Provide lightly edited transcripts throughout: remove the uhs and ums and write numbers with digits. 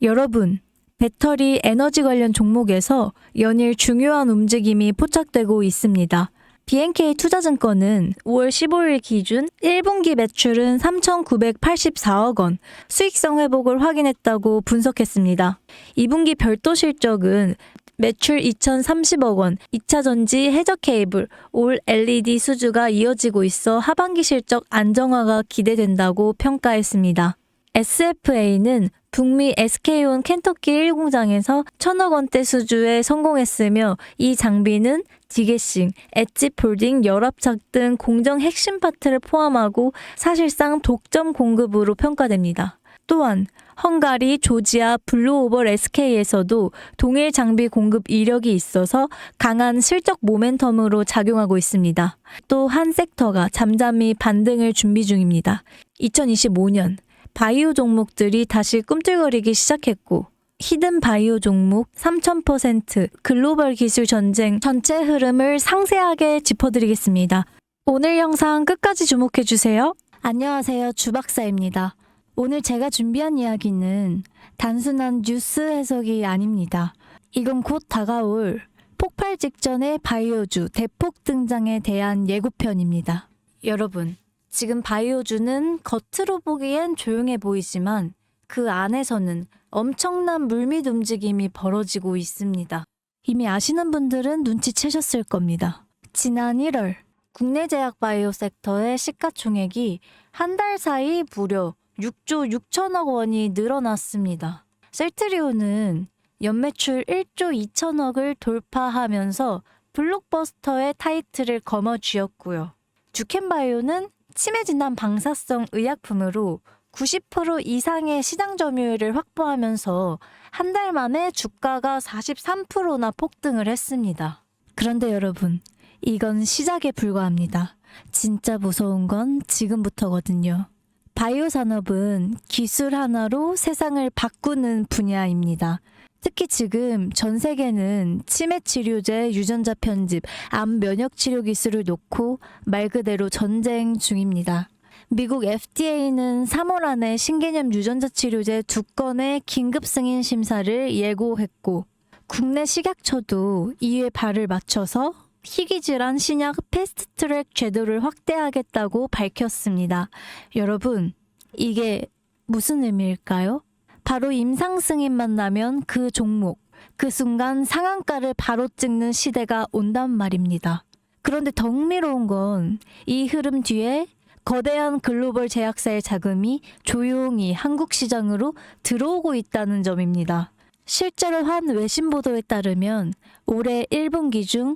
여러분, 배터리 에너지 관련 종목에서 연일 중요한 움직임이 포착되고 있습니다. BNK 투자증권은 5월 15일 기준 1분기 매출은 3,984억 원, 수익성 회복을 확인했다고 분석했습니다. 2분기 별도 실적은 매출 2,030억 원, 2차 전지 해적 케이블, 올 LED 수주가 이어지고 있어 하반기 실적 안정화가 기대된다고 평가했습니다. SFA는 북미 SK온 켄터키 1공장에서 1,000억 원대 수주에 성공했으며 이 장비는 디게싱, 엣지폴딩, 열압착 등 공정 핵심 파트를 포함하고 사실상 독점 공급으로 평가됩니다. 또한 헝가리, 조지아, 블루오벌 SK에서도 동일 장비 공급 이력이 있어서 강한 실적 모멘텀으로 작용하고 있습니다. 또 한 섹터가 잠잠히 반등을 준비 중입니다. 2025년 바이오 종목들이 다시 꿈틀거리기 시작했고 히든 바이오 종목 3000%, 글로벌 기술 전쟁 전체 흐름을 상세하게 짚어드리겠습니다. 오늘 영상 끝까지 주목해주세요. 안녕하세요, 주박사입니다. 오늘 제가 준비한 이야기는 단순한 뉴스 해석이 아닙니다. 이건 곧 다가올 폭발 직전의 바이오주 대폭 등장에 대한 예고편입니다. 여러분, 지금 바이오주는 겉으로 보기엔 조용해 보이지만 그 안에서는 엄청난 물밑 움직임이 벌어지고 있습니다. 이미 아시는 분들은 눈치채셨을 겁니다. 지난 1월 국내 제약 바이오 섹터의 시가총액이 한 달 사이 무려 6조 6천억 원이 늘어났습니다. 셀트리온은 연매출 1조 2천억을 돌파하면서 블록버스터의 타이틀을 거머쥐었고요. 주켄바이오는 치매 진단 방사성 의약품으로 90% 이상의 시장 점유율을 확보하면서 한 달 만에 주가가 43%나 폭등을 했습니다. 그런데 여러분, 이건 시작에 불과합니다. 진짜 무서운 건 지금부터거든요. 바이오 산업은 기술 하나로 세상을 바꾸는 분야입니다. 특히 지금 전 세계는 치매 치료제, 유전자 편집, 암 면역 치료 기술을 놓고 말 그대로 전쟁 중입니다. 미국 FDA는 3월 안에 신개념 유전자 치료제 2건의 긴급 승인 심사를 예고했고 국내 식약처도 이에 발을 맞춰서 희귀질환 신약 패스트트랙 제도를 확대하겠다고 밝혔습니다. 여러분, 이게 무슨 의미일까요? 바로 임상 승인만 나면 그 종목, 그 순간 상한가를 바로 찍는 시대가 온단 말입니다. 그런데 더 흥미로운 건 이 흐름 뒤에 거대한 글로벌 제약사의 자금이 조용히 한국 시장으로 들어오고 있다는 점입니다. 실제로 한 외신 보도에 따르면 올해 1분기 중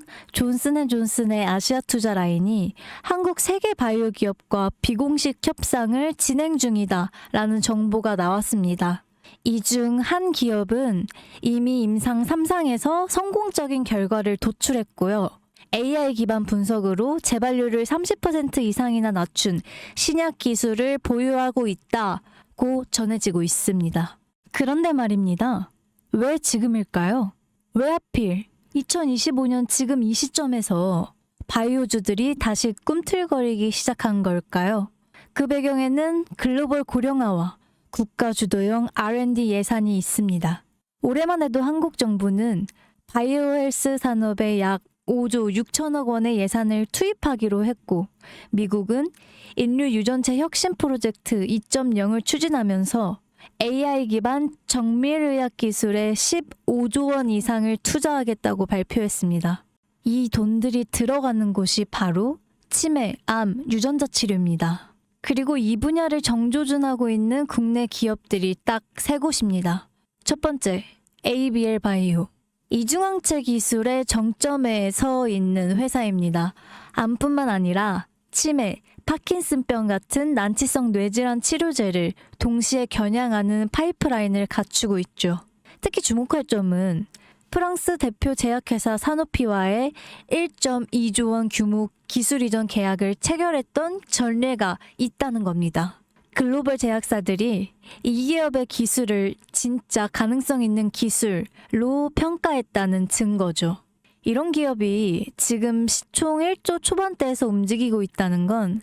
존슨앤존슨의 아시아 투자 라인이 한국 세계 바이오 기업과 비공식 협상을 진행 중이다라는 정보가 나왔습니다. 이 중 한 기업은 이미 임상 3상에서 성공적인 결과를 도출했고요. AI 기반 분석으로 재발률을 30% 이상이나 낮춘 신약 기술을 보유하고 있다고 전해지고 있습니다. 그런데 말입니다. 왜 지금일까요? 왜 하필 2025년 지금 이 시점에서 바이오주들이 다시 꿈틀거리기 시작한 걸까요? 그 배경에는 글로벌 고령화와 국가 주도형 R&D 예산이 있습니다. 올해만 해도 한국 정부는 바이오 헬스 산업에 약 5조 6천억 원의 예산을 투입하기로 했고 미국은 인류 유전체 혁신 프로젝트 2.0을 추진하면서 AI 기반 정밀의학 기술에 15조 원 이상을 투자하겠다고 발표했습니다. 이 돈들이 들어가는 곳이 바로 치매, 암, 유전자 치료입니다. 그리고 이 분야를 정조준하고 있는 국내 기업들이 딱 세 곳입니다. 첫 번째, ABL 바이오. 이중항체 기술의 정점에 서 있는 회사입니다. 암뿐만 아니라 치매, 파킨슨병 같은 난치성 뇌질환 치료제를 동시에 겨냥하는 파이프라인을 갖추고 있죠. 특히 주목할 점은 프랑스 대표 제약회사 사노피와의 1.2조 원 규모 기술 이전 계약을 체결했던 전례가 있다는 겁니다. 글로벌 제약사들이 이 기업의 기술을 진짜 가능성 있는 기술로 평가했다는 증거죠. 이런 기업이 지금 시총 1조 초반대에서 움직이고 있다는 건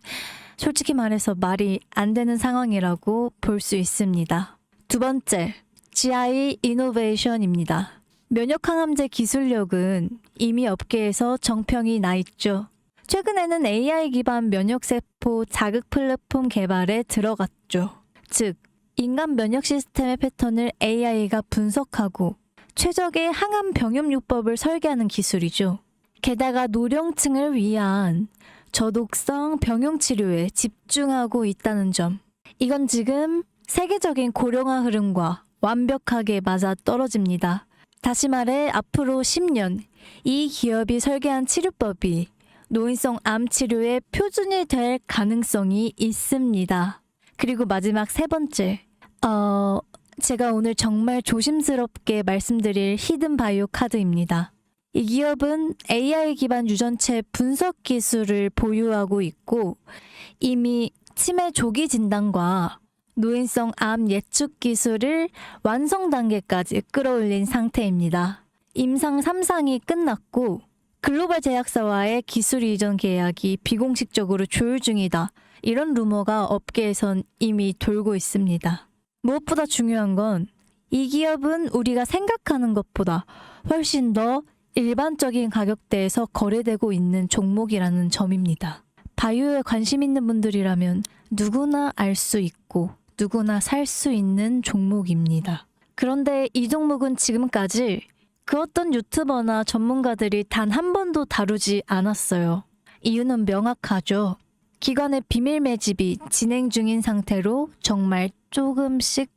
솔직히 말해서 말이 안 되는 상황이라고 볼 수 있습니다. 두 번째, GI 이노베이션입니다. 면역항암제 기술력은 이미 업계에서 정평이 나 있죠. 최근에는 AI 기반 면역세포 자극 플랫폼 개발에 들어갔죠. 즉, 인간 면역 시스템의 패턴을 AI가 분석하고 최적의 항암 병염요법을 설계하는 기술이죠. 게다가 노령층을 위한 저독성 병용 치료에 집중하고 있다는 점. 이건 지금 세계적인 고령화 흐름과 완벽하게 맞아 떨어집니다. 다시 말해 앞으로 10년 이 기업이 설계한 치료법이 노인성 암 치료의 표준이 될 가능성이 있습니다. 그리고 마지막 세 번째. 제가 오늘 정말 조심스럽게 말씀드릴 히든 바이오 카드입니다. 이 기업은 AI 기반 유전체 분석 기술을 보유하고 있고 이미 치매 조기 진단과 노인성 암 예측 기술을 완성 단계까지 끌어올린 상태입니다. 임상 3상이 끝났고 글로벌 제약사와의 기술 이전 계약이 비공식적으로 조율 중이다. 이런 루머가 업계에선 이미 돌고 있습니다. 무엇보다 중요한 건 이 기업은 우리가 생각하는 것보다 훨씬 더 일반적인 가격대에서 거래되고 있는 종목이라는 점입니다. 바이오에 관심 있는 분들이라면 누구나 알 수 있고 누구나 살 수 있는 종목입니다. 그런데 이 종목은 지금까지 그 어떤 유튜버나 전문가들이 단 한 번도 다루지 않았어요. 이유는 명확하죠. 기관의 비밀 매집이 진행 중인 상태로 정말 조금씩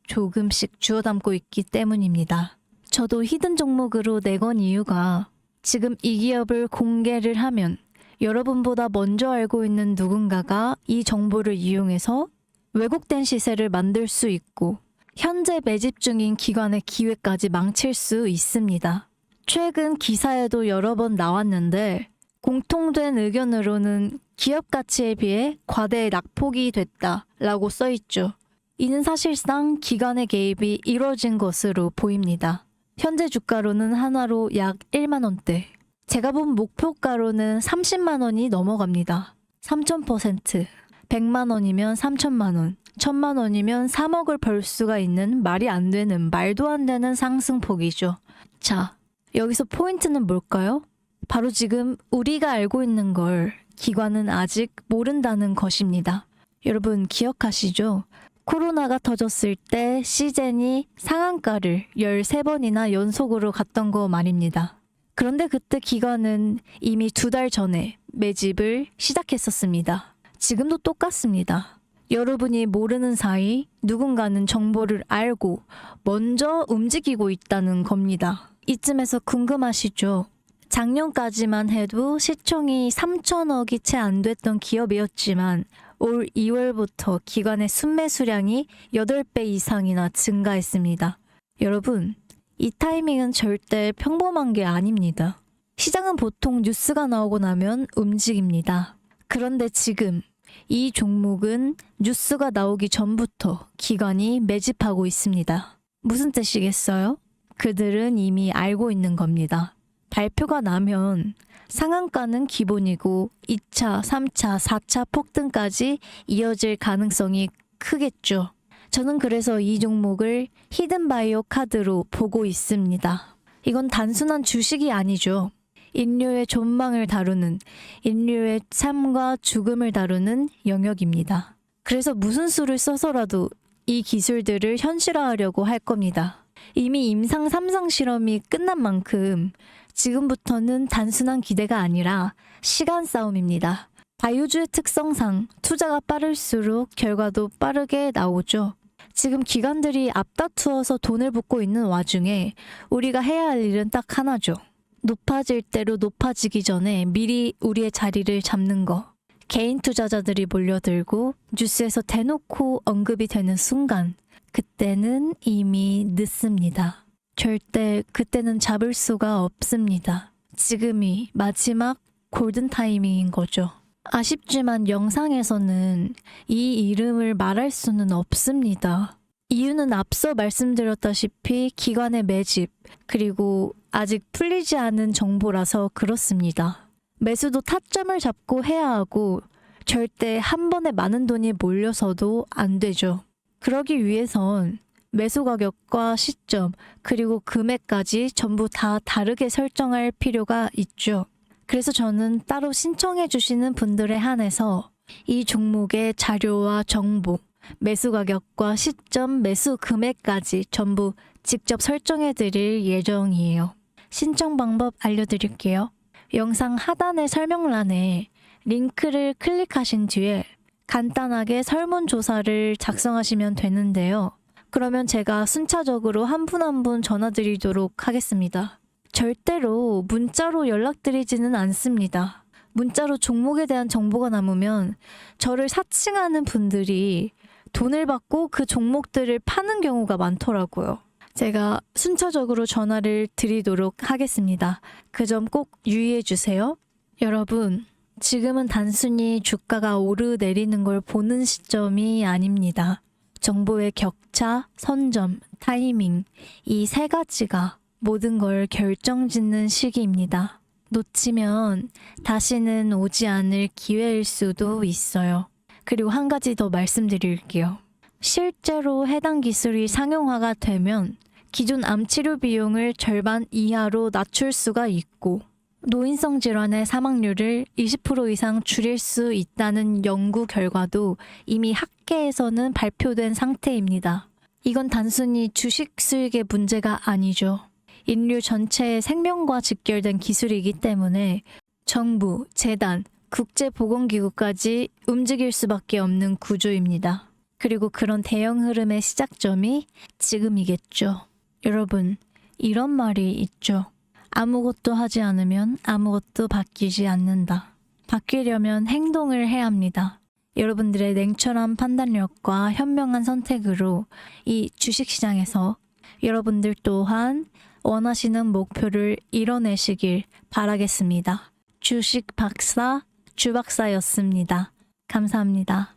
주워 담고 있기 때문입니다. 저도 히든 종목으로 내건 이유가 지금 이 기업을 공개를 하면 여러분보다 먼저 알고 있는 누군가가 이 정보를 이용해서 왜곡된 시세를 만들 수 있고 현재 매집 중인 기관의 기회까지 망칠 수 있습니다. 최근 기사에도 여러 번 나왔는데 공통된 의견으로는 기업 가치에 비해 과대 낙폭이 됐다라고 써있죠. 이는 사실상 기관의 개입이 이루어진 것으로 보입니다. 현재 주가로는 한화로 약 1만 원대. 제가 본 목표가로는 30만 원이 넘어갑니다. 3000%. 100만 원이면 3천만 원. 1000만 원이면 3억을 벌 수가 있는 말이 안 되는, 말도 안 되는 상승폭이죠. 자, 여기서 포인트는 뭘까요? 바로 지금 우리가 알고 있는 걸 기관은 아직 모른다는 것입니다. 여러분 기억하시죠? 코로나가 터졌을 때 시젠이 상한가를 13번이나 연속으로 갔던 거 말입니다. 그런데 그때 기관은 이미 2달 전에 매집을 시작했었습니다. 지금도 똑같습니다. 여러분이 모르는 사이 누군가는 정보를 알고 먼저 움직이고 있다는 겁니다. 이쯤에서 궁금하시죠? 작년까지만 해도 시총이 3천억이 채 안 됐던 기업이었지만 올 2월부터 기관의 순매 수량이 8배 이상이나 증가했습니다. 여러분, 이 타이밍은 절대 평범한 게 아닙니다. 시장은 보통 뉴스가 나오고 나면 움직입니다. 그런데 지금 이 종목은 뉴스가 나오기 전부터 기관이 매집하고 있습니다. 무슨 뜻이겠어요? 그들은 이미 알고 있는 겁니다. 발표가 나면 상한가는 기본이고 2차, 3차, 4차 폭등까지 이어질 가능성이 크겠죠. 저는 그래서 이 종목을 히든바이오 카드로 보고 있습니다. 이건 단순한 주식이 아니죠. 인류의 존망을 다루는, 인류의 삶과 죽음을 다루는 영역입니다. 그래서 무슨 수를 써서라도 이 기술들을 현실화하려고 할 겁니다. 이미 임상 3상 실험이 끝난 만큼 지금부터는 단순한 기대가 아니라 시간 싸움입니다. 바이오주의 특성상 투자가 빠를수록 결과도 빠르게 나오죠. 지금 기관들이 앞다투어서 돈을 붓고 있는 와중에 우리가 해야 할 일은 딱 하나죠. 높아질 대로 높아지기 전에 미리 우리의 자리를 잡는 거. 개인 투자자들이 몰려들고 뉴스에서 대놓고 언급이 되는 순간 그때는 이미 늦습니다. 절대 그때는 잡을 수가 없습니다. 지금이 마지막 골든 타이밍인 거죠. 아쉽지만 영상에서는 이 이름을 말할 수는 없습니다. 이유는 앞서 말씀드렸다시피 기관의 매집, 그리고 아직 풀리지 않은 정보라서 그렇습니다. 매수도 타점을 잡고 해야 하고 절대 한 번에 많은 돈이 몰려서도 안 되죠. 그러기 위해선 매수 가격과 시점, 그리고 금액까지 전부 다 다르게 설정할 필요가 있죠. 그래서 저는 따로 신청해 주시는 분들에 한해서 이 종목의 자료와 정보, 매수 가격과 시점, 매수 금액까지 전부 직접 설정해 드릴 예정이에요. 신청 방법 알려드릴게요. 영상 하단의 설명란에 링크를 클릭하신 뒤에 간단하게 설문조사를 작성하시면 되는데요. 그러면 제가 순차적으로 한 분 한 분 전화드리도록 하겠습니다. 절대로 문자로 연락드리지는 않습니다. 문자로 종목에 대한 정보가 남으면 저를 사칭하는 분들이 돈을 받고 그 종목들을 파는 경우가 많더라고요. 제가 순차적으로 전화를 드리도록 하겠습니다. 그 점 꼭 유의해 주세요. 여러분, 지금은 단순히 주가가 오르내리는 걸 보는 시점이 아닙니다. 정보의 격차, 선점, 타이밍, 이 세 가지가 모든 걸 결정짓는 시기입니다. 놓치면 다시는 오지 않을 기회일 수도 있어요. 그리고 한 가지 더 말씀드릴게요. 실제로 해당 기술이 상용화가 되면 기존 암 치료 비용을 절반 이하로 낮출 수가 있고 노인성 질환의 사망률을 20% 이상 줄일 수 있다는 연구 결과도 이미 학계에서는 발표된 상태입니다. 이건 단순히 주식 수익의 문제가 아니죠. 인류 전체의 생명과 직결된 기술이기 때문에 정부, 재단, 국제보건기구까지 움직일 수밖에 없는 구조입니다. 그리고 그런 대형 흐름의 시작점이 지금이겠죠. 여러분, 이런 말이 있죠. 아무것도 하지 않으면 아무것도 바뀌지 않는다. 바뀌려면 행동을 해야 합니다. 여러분들의 냉철한 판단력과 현명한 선택으로 이 주식시장에서 여러분들 또한 원하시는 목표를 이뤄내시길 바라겠습니다. 주식 박사, 주박사였습니다. 감사합니다.